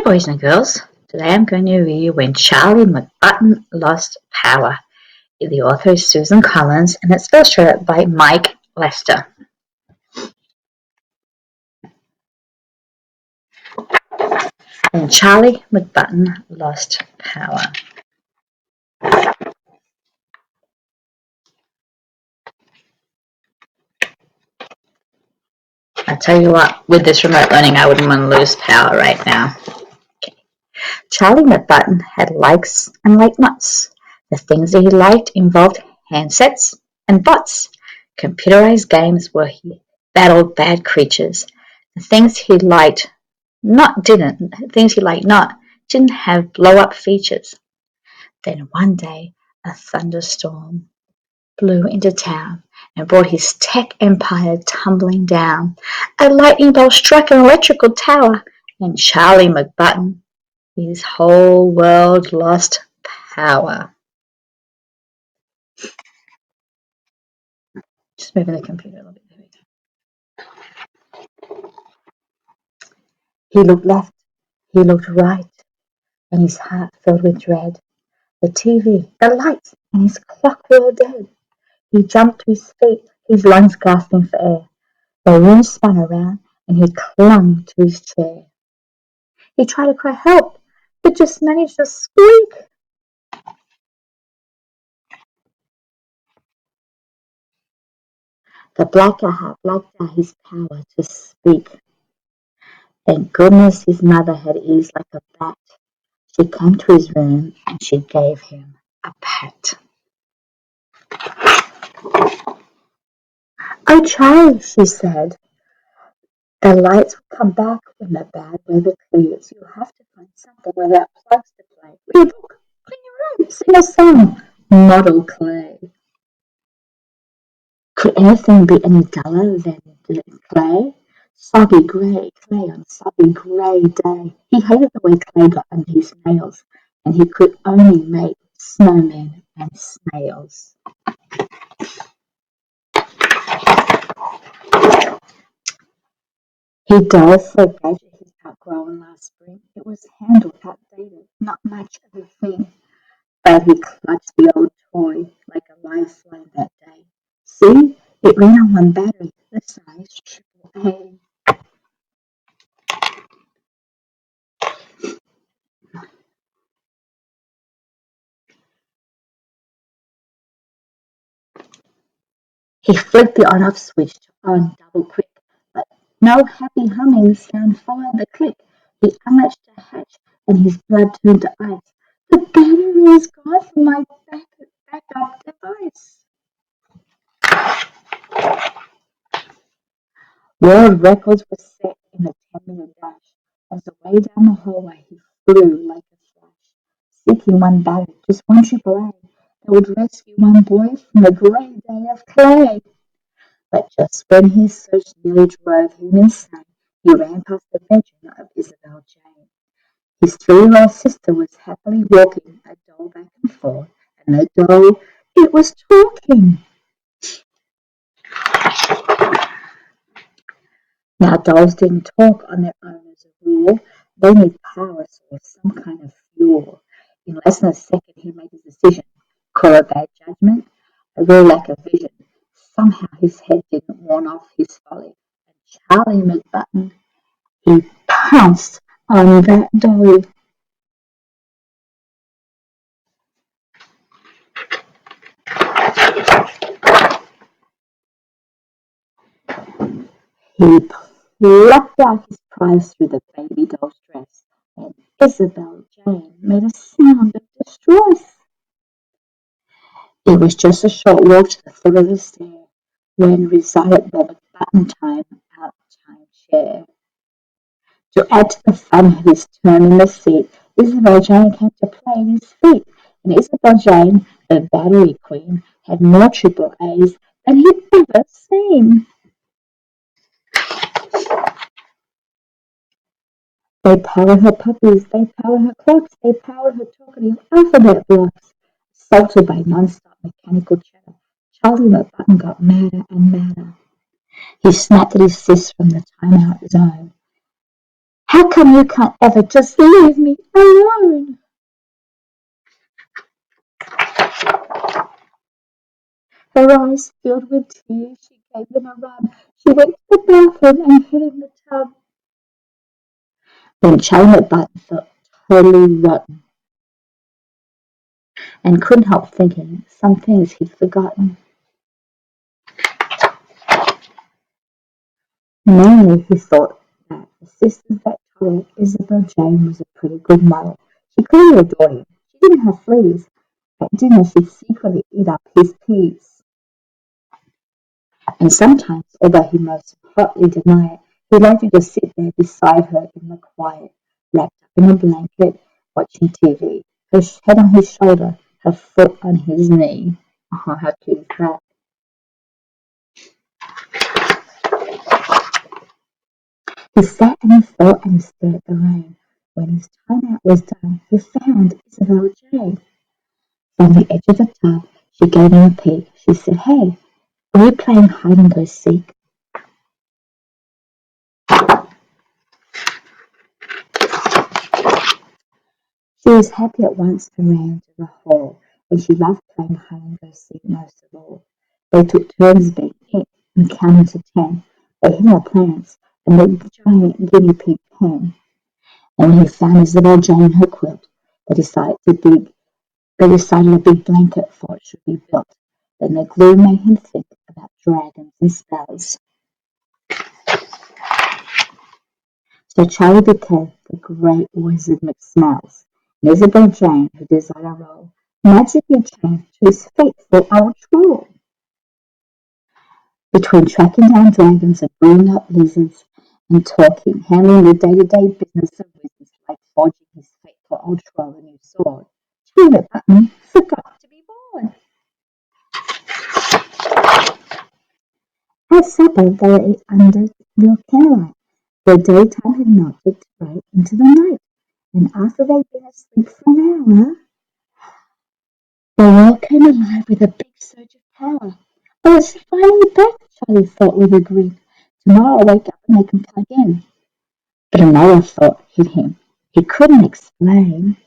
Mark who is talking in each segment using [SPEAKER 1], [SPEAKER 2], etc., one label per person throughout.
[SPEAKER 1] Boys and girls. Today I'm going to read you When Charlie McButton Lost Power. The author is Susan Collins and it's illustrated by Mike Lester. When Charlie McButton Lost Power. I tell you what, with this remote learning I wouldn't want to lose power right now. Charlie McButton had likes and like nuts. The things that he liked involved handsets and bots, computerized games where he battled bad creatures. The things he liked didn't have blow-up features. Then one day, a thunderstorm blew into town and brought his tech empire tumbling down. A lightning bolt struck an electrical tower, and Charlie McButton, his whole world lost power. Just moving the computer a little bit. There we go. He looked left, he looked right, and his heart filled with dread. The TV, the lights, and his clock were all dead. He jumped to his feet, his lungs gasping for air. The room spun around, and he clung to his chair. He tried to cry help, but just managed to squeak. The black eye blacked out his power to speak. Thank goodness his mother had ears like a bat. She came to his room and she gave him a pat. "Oh, Charlie," she said, "the lights will come back when the bad weather clears. You'll have to find something without plugs to play. Read a book, clean your room, sing a song, model clay." Could anything be any duller than clay? Soggy grey clay on a soggy grey day. He hated the way clay got under his nails, and he could only make snowmen and snails. He dolls so gadget he'd outgrown last spring. It was handled outdated, not much of a thing. But he clutched the old toy like a lifeline that day. See, it ran on one battery, the size AAA. He flicked the on-off switch on double quick, but no happy humming sound followed the click. He unlatched the hatch, and his blood turned to ice. The battery is gone from my backup device. World records were set in the 10-minute dash. As the way down the hallway, he flew like a flash, seeking one battery, just one AAA, that would rescue one boy from the grey day of clay. But just when his search nearly drove him insane, he ran past the bedroom of Isabel Jane. His 3-year-old sister was happily walking a doll back and forth, and the doll, it was talking. Now dolls didn't talk on their own as a rule. They need power or some kind of fuel. In less than a second he made his decision. Call it bad judgment, a real lack of vision. Somehow his head didn't warn off his folly. And Charlie McButton, he pounced on that dolly. He plucked out his prize through the baby doll's dress, and Isabel Jane made a sound of distress. It was just a short walk to the foot of the stair, when resided the McButton time chair. To add to the fun of his turn in the seat, Isabel Jane came to play at his feet, and Isabel Jane, the battery queen, had more triple A's than he'd ever seen. They powered her puppies, they powered her clocks, they powered her talkative alphabet blocks. Assaulted by non-stop mechanical chatter, Charlie McButton got madder and madder. He snapped at his fist from the timeout zone. How come you can't ever just leave me alone? Her eyes filled with tears, she gave them a rub. She went to the bathroom and hid in the tub. Then Charlie McButton felt totally rotten and couldn't help thinking some things he'd forgotten. Mainly he thought that the sister that told Isabel Jane was a pretty good mother. She clearly adored him. She didn't have fleas. At dinner she'd secretly eat up his peas. And sometimes, although he most hotly denied it, he'd like to just sit there beside her in the quiet, wrapped up in a blanket, watching TV, her head on his shoulder, her foot on his knee. Oh, how cute is that? He sat and he thought and he stared at the rain. When his time out was done, he found Isabel Jane. From the edge of the tub, she gave him a peek. She said, "Hey, are you playing hide and go seek?" She was happy at once and ran to the hall, where she loved playing hide and go seek most of all. They took turns being it and counting to 10. They hid our plants and the giant guinea pig pen. And when he found Isabel Jane in her quilt, they decided a big blanket fort should be built. Then the glue made him think about dragons and spells. So Charlie became the great wizard McSmells, and Isabel Jane, who desired a role, magically changed to his faithful old troll. Between tracking down dragons and bringing up lizards and handling the day-to-day business of wizards like forging his faithful old troll a new sword, Charlie Button forgot to be born. At supper they ate under the candlelight. The daytime had melted right into the night, and after they'd been asleep for an hour, the world came alive with a big surge of power. "Oh, it's finally back," Charlie thought with a grin. "Tomorrow I'll wake up and they can plug in." But another thought hit him. He couldn't explain.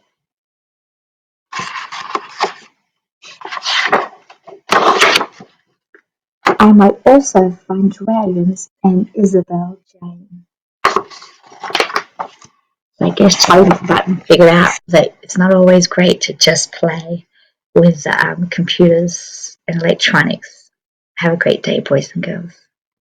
[SPEAKER 1] I might also find dragons and Isabel Jane. So I guess Charlie Button figured out that it's not always great to just play with computers and electronics. Have a great day, boys and girls.